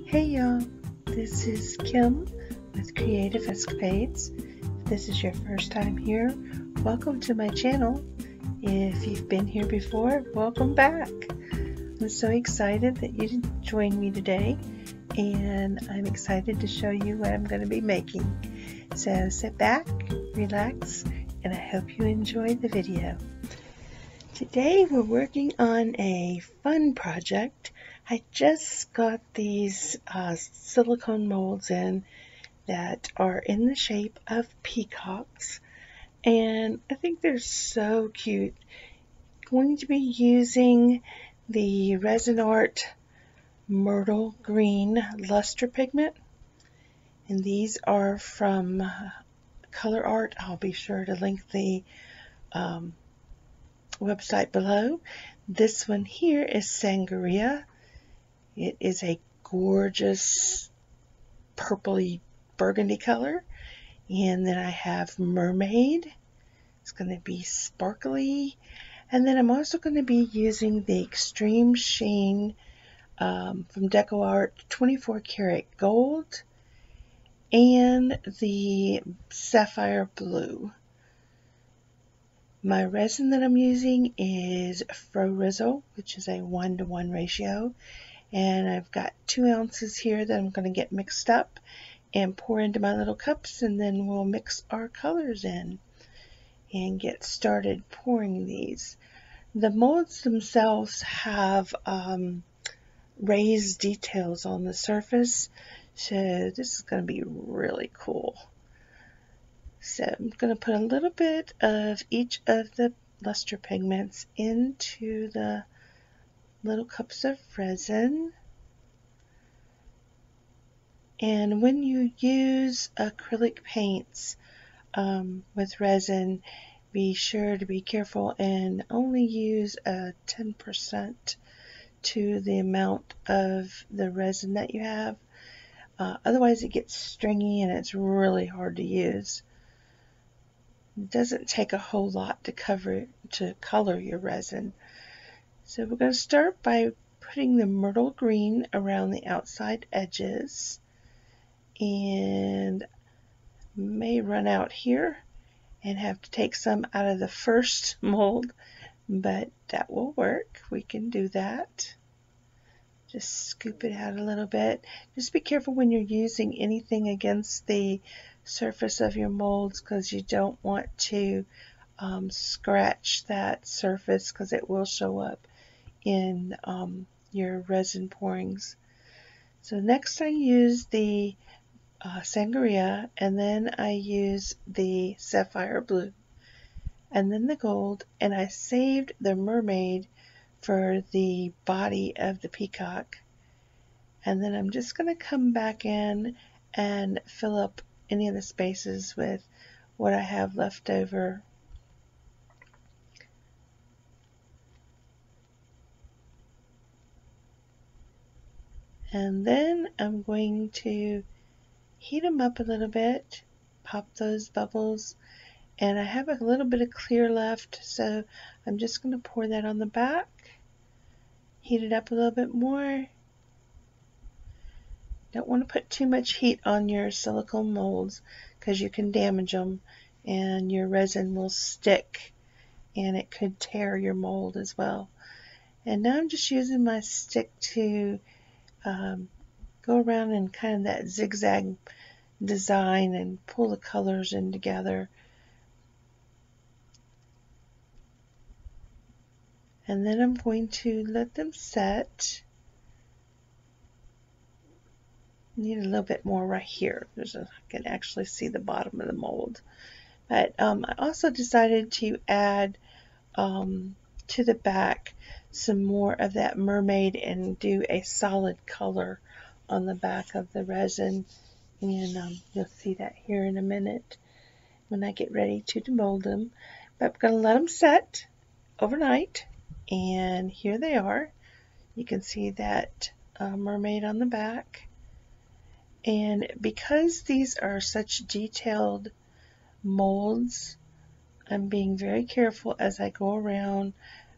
Hey y'all, this is Kim with Creative Escapades. If this is your first time here, welcome to my channel. If you've been here before, welcome back. I'm so excited that you joined me today, and I'm excited to show you what I'm going to be making. So sit back, relax, and I hope you enjoy the video. Today we're working on a fun project. I just got these silicone molds in that are in the shape of peacocks, and I think they're so cute. I'm going to be using the Resin Art Myrtle Green Luster Pigment, and these are from DecoArt. I'll be sure to link the website below. This one here is Sangria. It is a gorgeous purpley burgundy color. And then I have Mermaid. It's going to be sparkly. And then I'm also going to be using the Extreme Sheen from DecoArt 24 karat gold and the Sapphire blue. My resin that I'm using is Resin, which is a 1:1 ratio, and I've got 2 ounces here that I'm going to get mixed up and pour into my little cups, and then we'll mix our colors in and get started pouring these. The molds themselves have raised details on the surface, so this is going to be really cool. So I'm going to put a little bit of each of the luster pigments into the little cups of resin. And when you use acrylic paints with resin, be sure to be careful and only use 10% to the amount of the resin that you have. Otherwise it gets stringy and it's really hard to use. It doesn't take a whole lot to color your resin. So we're going to start by putting the myrtle green around the outside edges, and may run out here and have to take some out of the first mold, but that will work. We can do that. Just scoop it out a little bit. Just be careful when you're using anything against the surface of your molds, because you don't want to scratch that surface, because it will show up in your resin pourings. So next I use the Sangria, and then I use the Sapphire blue, and then the gold, and I saved the Mermaid for the body of the peacock. And then I'm just going to come back in and fill up any of the spaces with what I have left over. And then I'm going to heat them up a little bit, pop those bubbles, and I have a little bit of clear left, so I'm just going to pour that on the back, heat it up a little bit more. Don't want to put too much heat on your silicone molds, because you can damage them and your resin will stick and it could tear your mold as well. And now I'm just using my stick to go around in kind of that zigzag design and pull the colors in together. And then I'm going to let them set. Need a little bit more right here. I can actually see the bottom of the mold. But I also decided to add to the back some more of that mermaid and do a solid color on the back of the resin. And you'll see that here in a minute when I get ready to demold them. But I'm going to let them set overnight. And here they are. You can see that mermaid on the back. And because these are such detailed molds, I'm being very careful as I go around.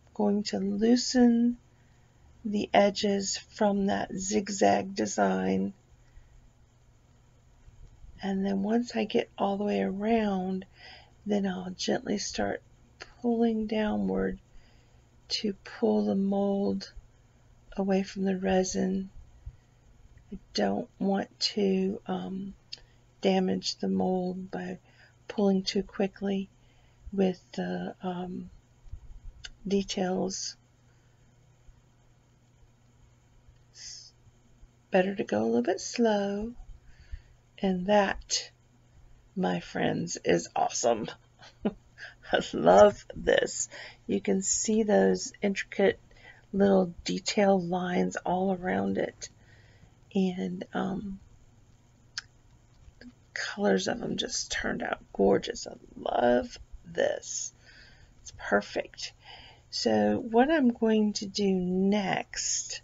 I'm going to loosen the edges from that zigzag design. And then once I get all the way around, then I'll gently start pulling downward to pull the mold away from the resin. I don't want to damage the mold by pulling too quickly with the details. It's better to go a little bit slow. And that, my friends, is awesome. I love this. You can see those intricate little detail lines all around it. And the colors of them just turned out gorgeous. I love this. It's perfect. So what I'm going to do next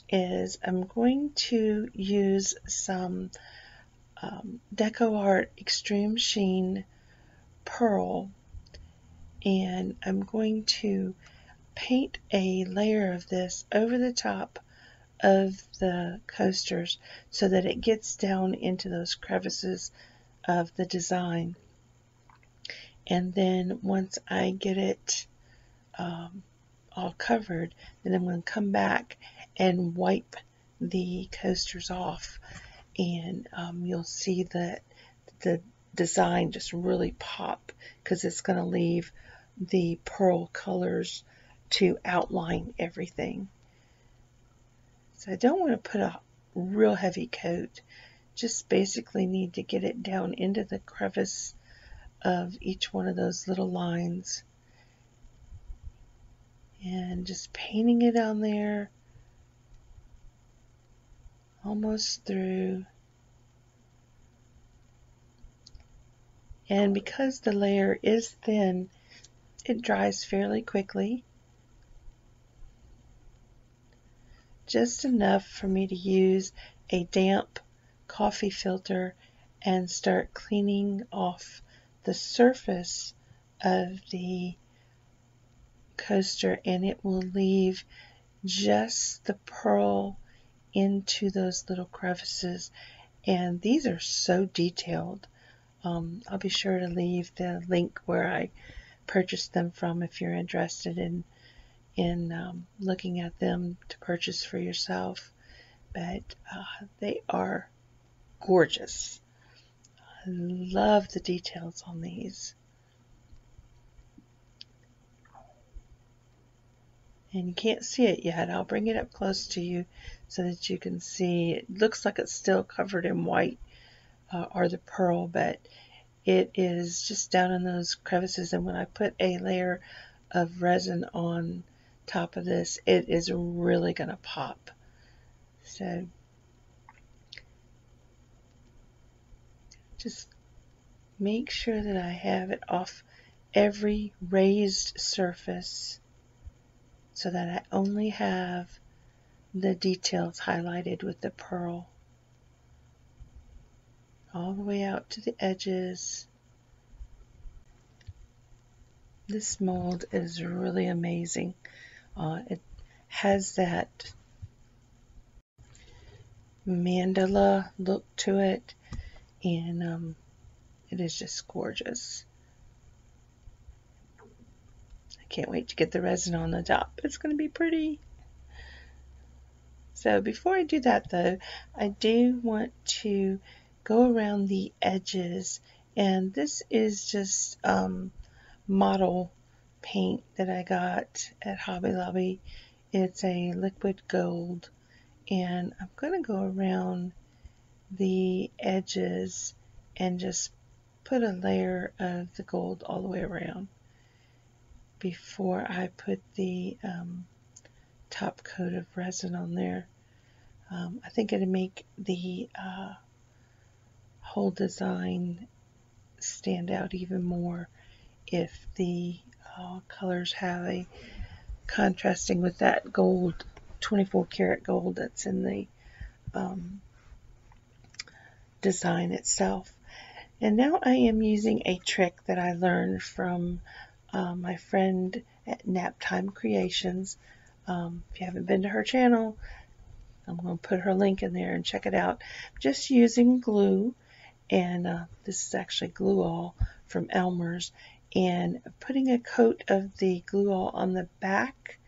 is I'm going to use some DecoArt Extreme Sheen Pearl, and I'm going to paint a layer of this over the top of the coasters so that it gets down into those crevices of the design. And then once I get it all covered, then I'm going to come back and wipe the coasters off, and you'll see that the design just really pop because it's going to leave the pearl colors to outline everything. So I don't want to put a real heavy coat, just basically need to get it down into the crevice of each one of those little lines, and just painting it on there almost through. And because the layer is thin, it dries fairly quickly. Just enough for me to use a damp coffee filter and start cleaning off the surface of the coaster, and it will leave just the pearl into those little crevices. And these are so detailed. I'll be sure to leave the link where I purchased them from if you're interested in looking at them to purchase for yourself. But they are gorgeous. I love the details on these. And you can't see it yet. I'll bring it up close to you so that you can see. It looks like it's still covered in white or the pearl, but it is just down in those crevices. And when I put a layer of resin on top of this, it is really going to pop. So just make sure that I have it off every raised surface so that I only have the details highlighted with the pearl all the way out to the edges. This mold is really amazing. It has that mandala look to it, and it is just gorgeous. I can't wait to get the resin on the top. It's going to be pretty. So before I do that though, I do want to go around the edges, and this is just model paint that I got at Hobby Lobby. It's a liquid gold, and I'm going to go around the edges and just put a layer of the gold all the way around before I put the top coat of resin on there. I think it'll make the whole design stand out even more if the colors have a contrasting with that gold, 24 karat gold that's in the design itself. And now I am using a trick that I learned from my friend at Naptime Creations. If you haven't been to her channel, I'm going to put her link in there and check it out. Just using glue, and this is actually glue all from Elmer's, and putting a coat of the glue all on the back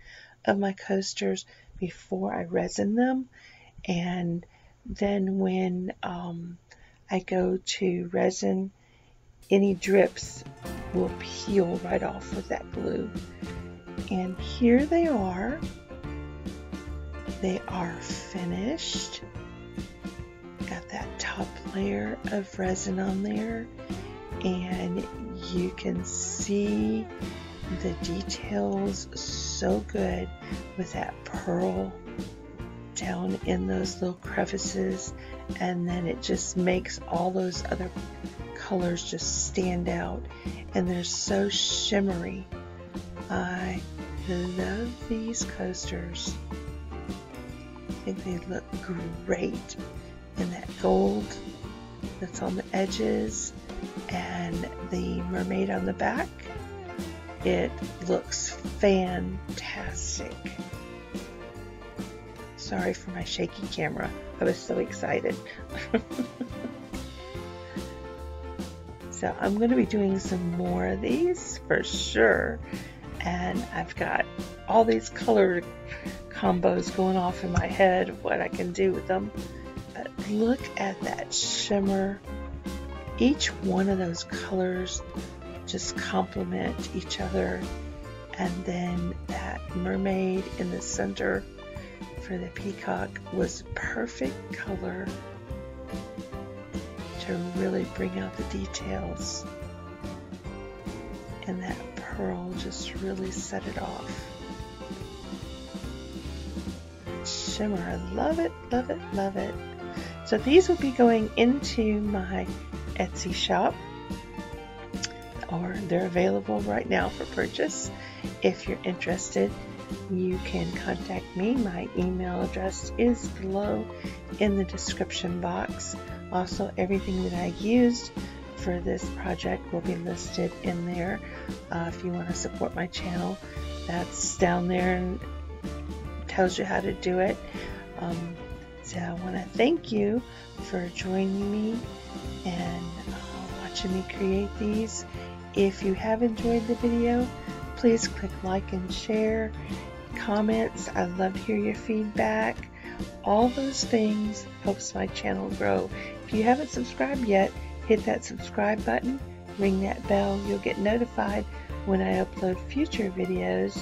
of my coasters before I resin them, and then when I go to resin, any drips will peel right off with that glue. And here they are. They are finished. Got that top layer of resin on there, and you can see the details so good with that pearl down in those little crevices, and then it just makes all those other colors just stand out, and they're so shimmery. I love these coasters. I think they look great in that gold that's on the edges and the mermaid on the back. It looks fantastic. Sorry for my shaky camera. I was so excited. So I'm going to be doing some more of these for sure. And I've got all these color combos going off in my head of what I can do with them. But look at that shimmer. Each one of those colors just complement each other. And then that mermaid in the center for the peacock was perfect color to really bring out the details. And that pearl just really set it off. Shimmer, I love it, love it, love it. So these will be going into my Etsy shop, or they're available right now for purchase. If you're interested, you can contact me. My email address is below in the description box. Also, everything that I used for this project will be listed in there. If you want to support my channel, that's down there and tells you how to do it. So I want to thank you for joining me and watching me create these. If you have enjoyed the video, please click like and share. Comments, I love to hear your feedback. All those things helps my channel grow. If you haven't subscribed yet, hit that subscribe button, ring that bell. You'll get notified when I upload future videos.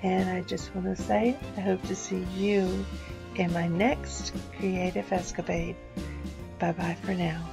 And I just want to say, I hope to see you in my next creative escapade. Bye bye for now.